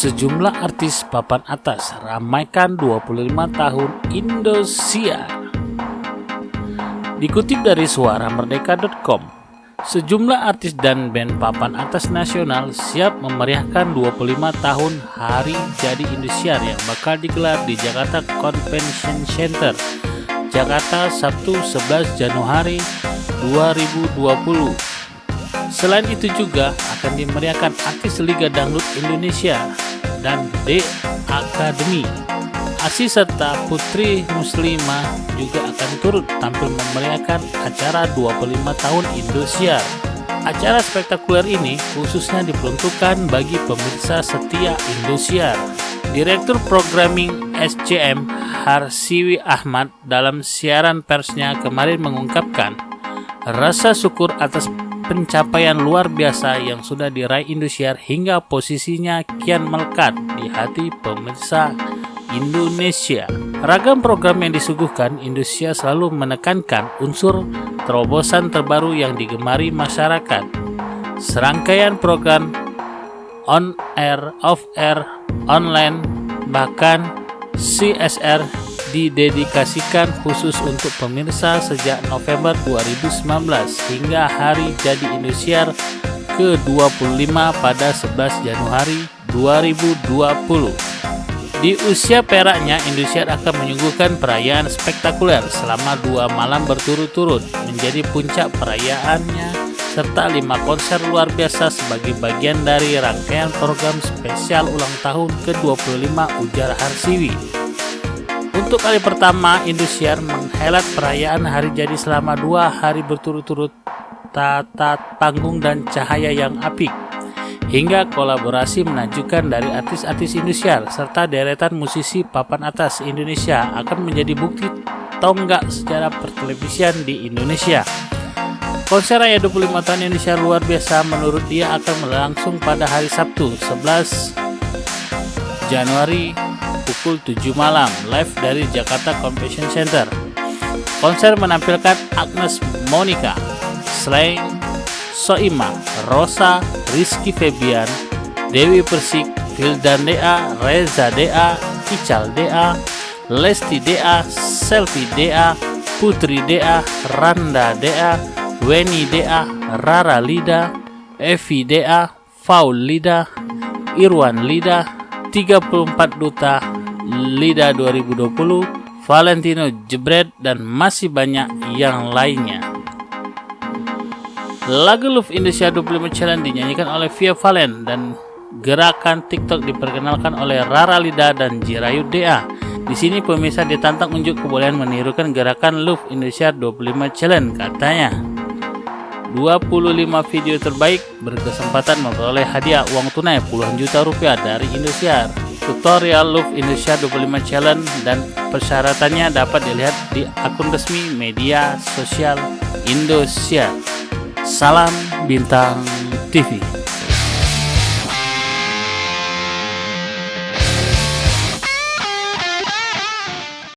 Sejumlah artis papan atas ramaikan 25 tahun Indosiar. Dikutip dari suaramerdeka.com, sejumlah artis dan band papan atas nasional siap memeriahkan 25 tahun Hari Jadi Indosiar yang bakal digelar di Jakarta Convention Center, Jakarta, Sabtu 11 Januari 2020. Selain itu juga akan dimeriahkan artis Liga Dangdut Indonesia dan D Academy. Asi serta Putri Muslimah juga akan turut tampil memeriahkan acara 25 tahun Indosiar. Acara spektakuler ini khususnya diperuntukkan bagi pemirsa setia Indosiar. Direktur Programming SCM Harsiwi Ahmad dalam siaran persnya kemarin mengungkapkan rasa syukur atas pencapaian luar biasa yang sudah diraih Indosiar hingga posisinya kian melekat di hati pemirsa Indonesia. Ragam program yang disuguhkan Indosiar selalu menekankan unsur terobosan terbaru yang digemari masyarakat. Serangkaian program on air, off air, online, bahkan CSR didedikasikan khusus untuk pemirsa sejak November 2019 hingga Hari Jadi Indosiar ke-25 pada 11 Januari 2020. Di usia peraknya, Indosiar akan menyuguhkan perayaan spektakuler selama 2 malam berturut-turut menjadi puncak perayaannya serta 5 konser luar biasa sebagai bagian dari rangkaian program spesial ulang tahun ke-25, ujar Harsiwi. Untuk kali pertama, Indosiar menghelat perayaan hari jadi selama 2 hari berturut-turut, tata panggung dan cahaya yang apik, hingga kolaborasi menakjubkan dari artis-artis Indosiar serta deretan musisi papan atas Indonesia akan menjadi bukti tonggak sejarah pertelevisian di Indonesia. Konser Raya 25 tahun Indosiar luar biasa menurut dia akan berlangsung pada hari Sabtu 11 Januari pukul 7 malam live dari Jakarta Convention Center. Konser menampilkan Agnes Monica, Slank, Soimah, Rosa, Rizky Febian, Dewi Persik, Vildan Dea, Reza Dea, Ical Dea, Lesti Dea, Selvi Dea, Putri Dea, Randa Dea, Weni Dea, Rara Lida, Evi Dea, Faul Lida, Irwan Lida, 34 Duta Lida 2020, Valentino Jebret, dan masih banyak yang lainnya. Lagu Love Indosiar 25 Challenge dinyanyikan oleh Via Valen dan gerakan TikTok diperkenalkan oleh Rara Lida dan Jirayu Dea. Di sini pemirsa ditantang unjuk kebolehan menirukan gerakan Love Indosiar 25 Challenge, katanya. 25 video terbaik berkesempatan memperoleh hadiah uang tunai puluhan juta rupiah dari Indosiar. Tutorial Love Indosiar 25 Challenge dan persyaratannya dapat dilihat di akun resmi media sosial Indosiar. Salam Bintang TV.